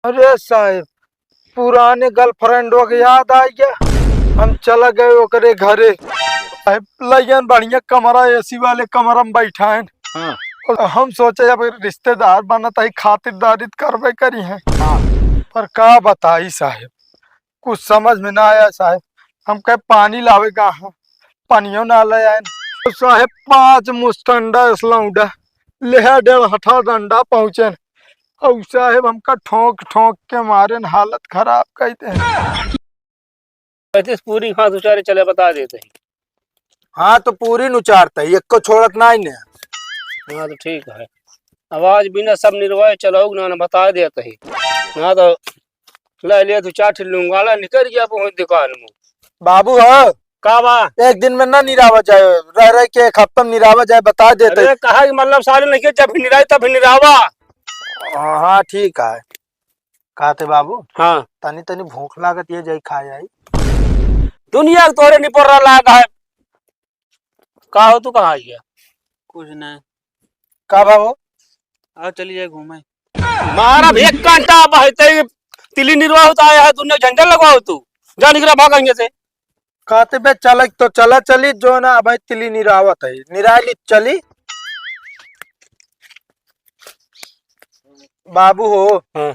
अरे साहब, पुराने गर्लफ्रेंडों के याद आ गया। हम चला गए ओकरे घरे। साहब लगन बढ़िया कमरा एसी वाले कमरा में बैठा है। हाँ और हम सोचे अब रिश्तेदार बनता ही खातिरदारी करबे करी है। हाँ। पर का बताई साहब, कुछ समझ में ना आया साहब। हम कहे पानी लावे कहाँ, पानियों ना ले आए। तो साहब 5 मुस्टंडा लौंडा ले 1.5 हठा डंडा पहुंचे। और साहब हमका ठोक ठोक के मारे न हालत खराब कहते हैं। वैसे पूरी हाथ उचारे चले बता देते हैं। हाँ तो पूरी नुचारता है, एक को छोड़त ना ही। हाँ तो ठीक है। आवाज बिना सब निर्वाह चलो ना बता देते ही ना तो ले लिया तो चाट लूंगा निकल गया पहुंच दुकान में। बाबू है का बा एक दिन में ना निरावा जाए, रह के एक हफ्ता में निरावा जाए बता देते। अरे कहा कि मतलब सारे नहीं जब निराई तब निरावा। हाँ ठीक है। कहते बाबू हाँ तनी तनी भूख लागत ये जाई खा जाई। दुनिया के तोरे नहीं पड़ रहा लागा है। का हो तू कहाँ गया? कुछ नहीं। का बाबू आओ चलिए घूमे। मारा भी एक कांटा बहते तिली निर्वाह होता है तूने झंडा लगवाओ तू जा निकला भागेंगे से। कहते बे चल तो चला चली जो ना भाई तिली निरावत है निराली चली। बाबू हो हाँ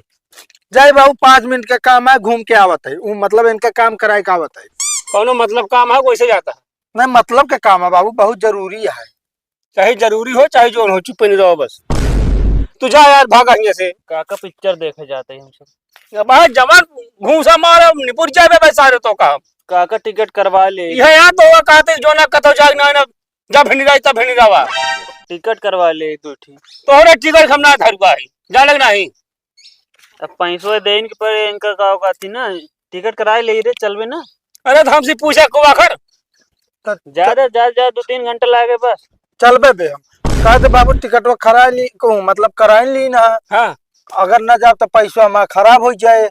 जाए बाबू 5 मिनट का काम है, घूम के आवत है। मतलब इनका काम कराए का आवत है। कौनो मतलब काम है वैसे जाता है। नहीं मतलब का काम है बाबू, बहुत जरूरी है। चाहे जरूरी हो चाहे जो हो चुप नहीं रहो बस। तू जा यार भागा यहाँ से। काका पिक्चर देखे जाते हैं हम सब। अब जवान घूसा मारो निपुर जाए बे सारे तो काम। काका टिकट करवा ले। यह याद तो कहते जो ना कतो जाग ना जा भिंडी राई तब भिंडी रावा। टिकट करवा ले दो ठीक। तोहरे टिकट हमना धरवा है जा लगना ही। अब 500 दे इनके पर इनका का थी ना टिकट करा ले रे चलवे ना। अरे तो हमसे पूछा को आखिर ज्यादा ज्यादा 2-3 घंटा लागे बस। चल बे हम कहते बाबू टिकट वो खरा ली को मतलब कराई ली ना। हाँ अगर ना जाओ तो पैसा हमारा खराब हो जाए।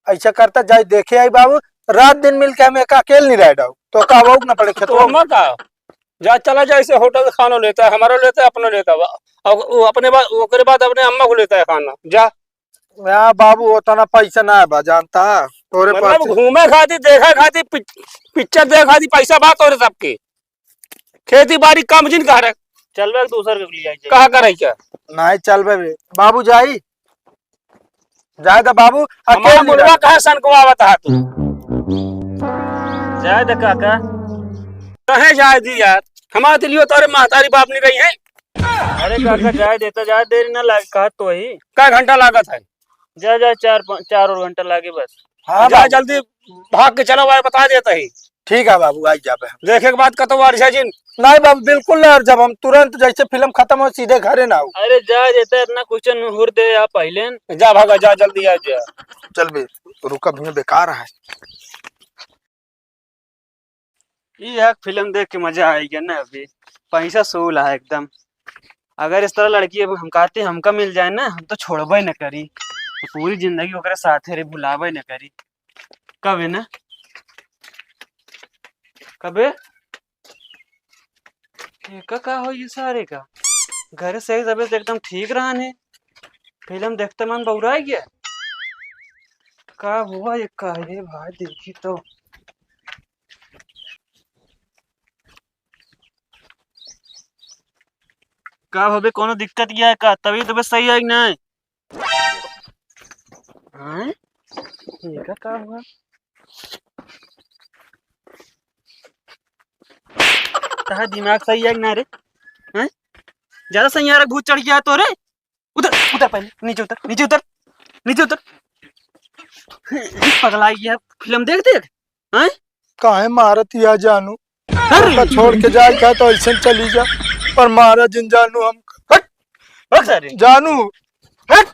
ऐसा करता जाए देखे आई बाबू, रात दिन मिल के हम एक अकेले नहीं रह जाओ तो का ना पड़े तो खेतों हम का जा चला जाए इसे होटल से खाना लेता है हमारा लेता है अपना लेता है और वो अपने बाद ओकरे बाद अपने अम्मा को लेता है खाना जा। यहाँ बाबू होता ना पैसा ना है जानता तोरे मतलब पास। घूमे खाती देखा खाती पिक्चर देखा खाती पैसा बात और सबके खेती बाड़ी काम जिन कह रहे चल वे दूसर के लिए जाए। कहा करे क्या नहीं चल बे बाबू जाई जाए तो बाबू हमारा अकेले मुलवा कहा सन को आवत है तू जाए दे काका। कहे जाए दी यार हमारे लिए तोरे महतारी बाप नहीं रही है। अरे काका जाए देता ज्यादा देर ना लागे कहा तो ही क्या घंटा लागत है? जा जा 4 और घंटा लागे बस। हाँ जा बाबू जल्दी भाग के चलो भाई बता देता ही ठीक है बाबू आई जा बे। देखे के बाद कतो वर्षा जिन नहीं बाबू बिल्कुल ना, जब हम तुरंत जैसे फिल्म खत्म हो सीधे घरे ना हो। अरे जाए देता इतना क्वेश्चन हुर दे आप पहले। जा भागा जा जल्दी आ जा। चल बे रुका भी बेकार है। ये फिल्म देख के मजा आएगा ना। अभी पैसा सूल है एकदम। अगर इस तरह लड़की हम कहते हमका मिल जाए ना हम तो छोड़बे न करी तो पूरी जिंदगी ओकरे साथे रे भुलावे न करी। कब है ना कबे का हो ये सारे का घर से तबियत एकदम ठीक रहा ने। फिल्म देखते मन बौरा गया का हुआ ये का है भाई देखी तो। का होबे कोनो दिक्कत क्या है का तभी तबियत सही है कि नहीं? हाँ ये का हुआ ताहा दिमाग सही है कि ना रे? हैं ज्यादा सही आ रहा भूत चढ़ गया तो रे। उधर उधर पहले नीचे उतर नीचे उतर नीचे उतर। पगला गया फिल्म देख देख। हैं काहे मारत या जानू अरे छोड़ के जाए क्या तो ऐसे चली जा पर मारा जिन जानू हम बक सारे जानू हट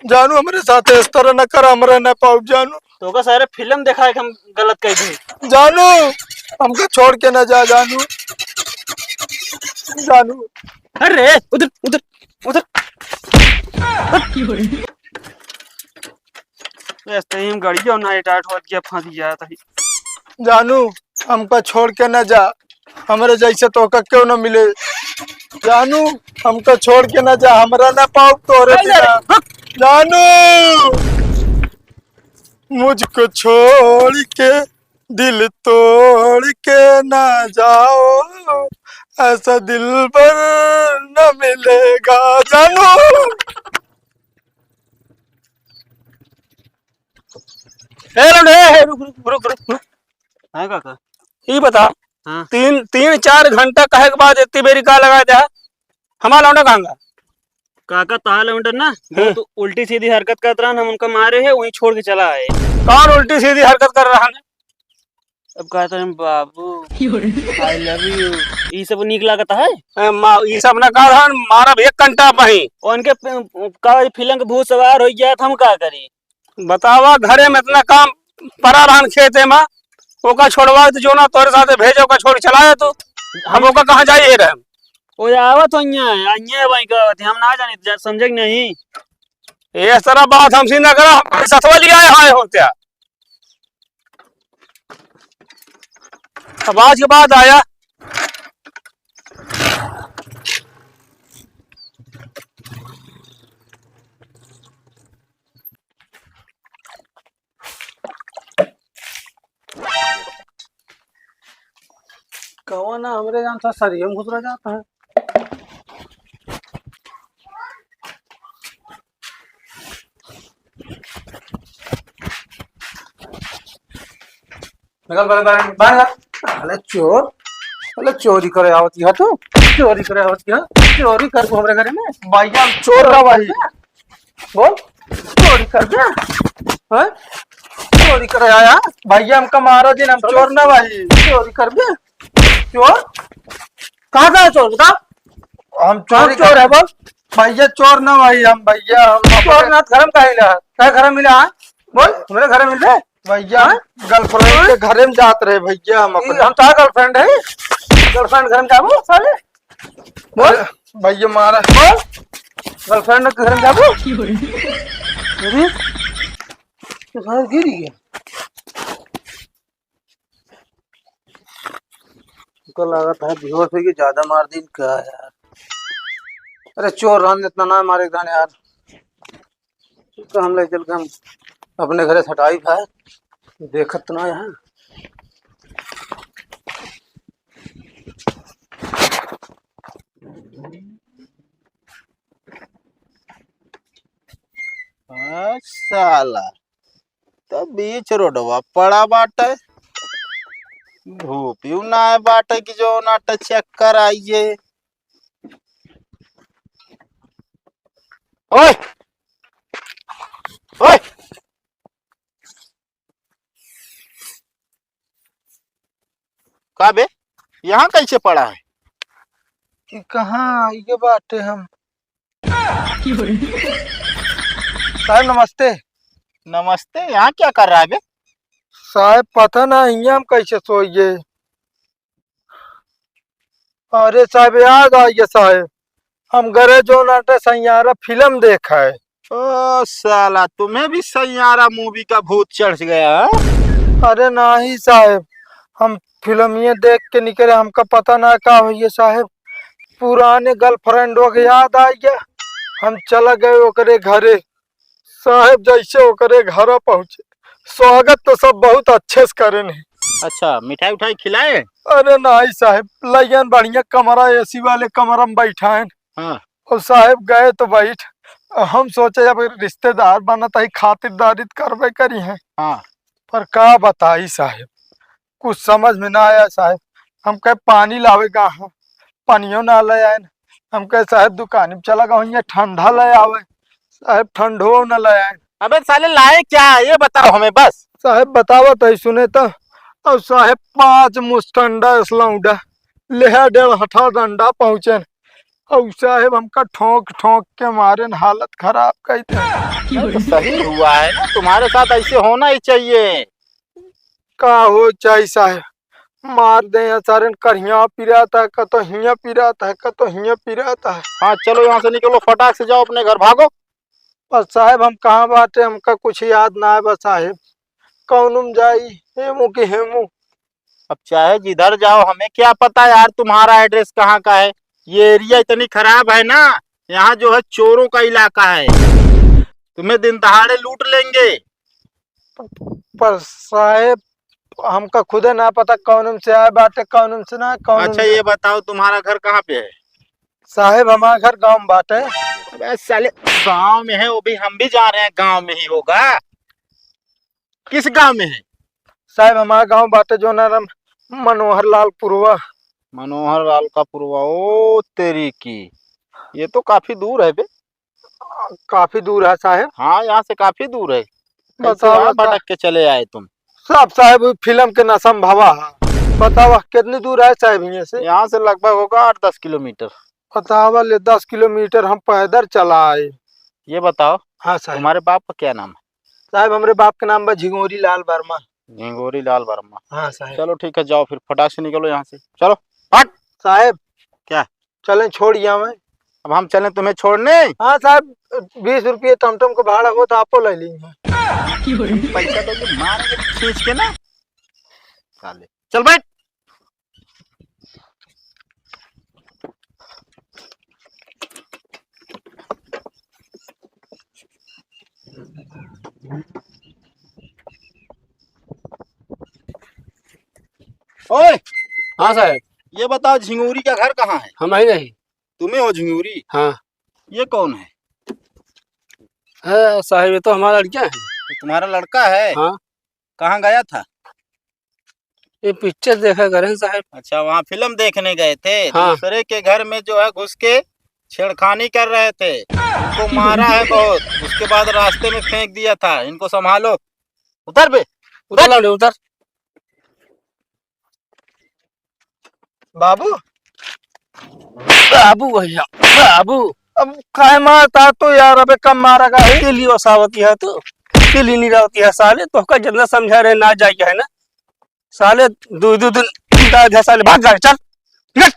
जानू हमारे साथ इस तरह न कर हम रह न पाओ जानू। तो का सारे फिल्म देखा है कि हम गलत कह दी। जानू हमको छोड़ के न जा जानू जानू। अरे उधर उधर उधर ऐसे ही हम गाड़ी जो ना टाट हो गया फंस गया था। जानू हमको छोड़ के न जा, हमारे जैसे तो क्यों न मिले जानू। हमको छोड़ के न जा, हमरा न पाओ तोरे बिना। जानू मुझको छोड़ के दिल तोड़ के ना जाओ, ऐसा दिल पर न मिलेगा जानू। रुक रुक रुक रुक रुक। हाँ काका। ये बता, हाँ 3-4 घंटा कहे के बाद इतनी बेरी का लगा दे हमारा लौंडा कहाँगा? काका ताहा लौंडा ना वो तो उल्टी सीधी हरकत करत रहा, हम उनका मारे है वहीं छोड़ के चला आए। कौन उल्टी सीधी हरकत कर रहा है? अब कहता है बाबू आई लव यू, ये सब नीक लागत है। ये सब ना कहा मारा 1 घंटा पही। और उनके का फिल्म के भूत सवार हो गया, हम का करी? बतावा घरे में इतना काम पड़ा रहन खेते में, ओका छोड़वा तो जो ना तोरे साथे भेजो का छोड़ चलाया तो हम ओका कहाँ जाइए रहे? ओ आवत हो अन्य भाई का हम ना जाने समझे नहीं। इस तरह बात हमसे ना करा, हमारे सतवा लिया आए हो क्या? अब आज के बाद आया कौन ना हमरे जान था सरियम घुसरा जाता है। निकल बाहर बाहर। अरे चोर, अरे चोरी करे आवत है तू, चोरी करे आवत है, चोरी कर हमरे घरे में। भैया हम चोर ना भाई। बोल चोरी कर दे, हैं? चोरी करे आया भैया हमका मारो दिन, हम चोर ना भाई। चोरी कर दे। चोर कहाँ का है चोर बता? हम कौन चोरी चोर है बोल? भैया चोर ना भाई, हम भैया हम चोर ना घर में कहीं मिला, क्या घर में मिला है? बोल मेरे घर में मिल रहे भैया गर्लफ्रेंड के घरे में जात रहे भैया हम अपने। हम तारा गर्लफ्रेंड है, गर्लफ्रेंड घर में जाबो साले? बोल भैया मारा बोल गर्लफ्रेंड के घर में जाबो? अरे तो घर गिर गया। को लागत है बेहोश हो गई, ज्यादा मार दी क्या यार। अरे चोर रहन इतना ना मारे गाने यार, तो हम ले चल के हम अपने घरे हटाई खाए, देखत तो ना यहाँ। साला तो बीच रोडवा पड़ा बाटे, धूपियो ना है बाटे कि जो नाटा चेक कर आइए। ओए ओए का बे यहाँ कैसे पड़ा है? कि कहाँ ये बाटे हम। साहब नमस्ते। नमस्ते, यहाँ क्या कर रहा है बे? साहब पता ना यहाँ हम कैसे सोइए। अरे साहब याद आइए साहब, हम घरे जो नाटे सैयारा फिल्म देखा है। ओ साला तुम्हें भी सैयारा मूवी का भूत चढ़ गया है? अरे नहीं साहब, हम फिल्म ये देख के निकले, हमका पता ना का हुई साहब। पुराने गर्लफ्रेंडों के याद आ गया, हम चला गए ओकरे घरे। साहब जैसे ओकरे घर पहुंचे, स्वागत तो सब बहुत अच्छे से करे नहीं। अच्छा मिठाई उठाई खिलाए? अरे नहीं साहब, लयन बढ़िया कमरा एसी वाले कमरा में बैठा है। हाँ और साहब गए तो बैठ, हम सोचे जब रिश्तेदार बनता ही खातिरदारी करवे करी है। हाँ पर का बताई साहब, कुछ समझ में ना आया साहब। हम कहे पानी लावे कहाँ, पानियों ना ले आए। हम कहे साहब दुकान में चला गए ठंडा ले आवे, साहब ठंडो न ले आए। अबे साले लाए क्या ये बताओ हमें बस। साहब बतावा तो सुने तो। और साहब 5 मुस्टंडा लौंडा ले 1.5 हठा डंडा पहुंचे। और साहब हमका ठोक ठोक के मारे न हालत खराब कही थे। तो सही हुआ है ना, तुम्हारे साथ ऐसे होना ही चाहिए। का हो चाहे साहब, मार दे सारे कहिया पिराता है, कतो हिया पिराता है, कतो हिया पिराता है। हाँ चलो यहाँ से निकलो, फटाक से जाओ अपने घर भागो। पर साहब हम कहाँ बाटे, हमका कुछ याद ना है। बस साहब कौन जाई हेमू की हेमू। अब चाहे जिधर जाओ, हमें क्या पता यार तुम्हारा एड्रेस कहाँ का है। ये एरिया इतनी खराब है ना, यहाँ जो है चोरों का इलाका है। तुम्हें दिन दहाड़े लूट लेंगे। पर साहेब हमका खुद ना पता कौन से आए बाटे कौन से ना कौन। अच्छा ये बताओ तुम्हारा घर कहाँ पे है? साहेब हमारा घर गांव में बाटे। अबे साले गांव में है, वो भी हम भी जा रहे हैं, गांव में ही होगा। किस गांव में है? साहेब हमारा गांव बाटे जो नाम मनोहर लाल पुरवा। मनोहर लाल का पुरवा? ओ तेरी की, ये तो काफी दूर है बे। काफी दूर है साहेब। हाँ यहाँ से काफी दूर है। कैसे बताओ यहाँ भटक के चले आए तुम? सब साहेब फिल्म के नसम भवा है। बताओ कितनी दूर है साहेब यहाँ से? यहाँ से लगभग होगा 8-10 किलोमीटर। बताओ ले 10 किलोमीटर हम पैदल चला आए। ये बताओ हाँ साहेब। तुम्हारे बाप का क्या नाम है? साहब हमारे बाप का नाम बा झिंगोरी लाल वर्मा। झिंगोरी लाल वर्मा। हाँ साहब। चलो ठीक है, जाओ फिर फटाक से निकलो यहाँ से, चलो। हट साहब। क्या? चलें छोड़िए मैं। अब हम चलें तुम्हें छोड़ने? हाँ साहब 20 रुपये टमटम को भाड़ा हो तो आपको ले लेंगे। पैसा दोगे मारेंगे खींच के ना साले। चल बैठ। ओए हाँ साहब। ये बताओ झिंगूरी का घर कहाँ है? हम ही नहीं। तुम्हें हो झिंगूरी? हाँ। ये कौन है? है साहब, ये तो हमारा लड़का है। ये तुम्हारा लड़का है? हाँ। कहाँ गया था? ये पिक्चर देखा करें साहब। अच्छा वहाँ फिल्म देखने गए थे? हाँ। दूसरे के घर में जो है घुस के छेड़खानी कर रहे थे, इनको मारा है बहुत, उसके बाद रास्ते में फेंक दिया था। इनको संभालो। उतर बे, उतर लौंडे उतर। बाबू बाबू भैया बाबू। अब काय मारता तो यार अबे कम मारा का है। दिल्ली वसावती है तो दिल्ली नहीं रहती है साले। तो का जितना समझा रहे ना जाए है ना साले। दो दिन साले भाग जाए। चल निकल।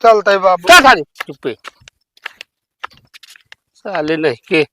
चलते बाबू। क्या साले चुप्पे साले नहीं के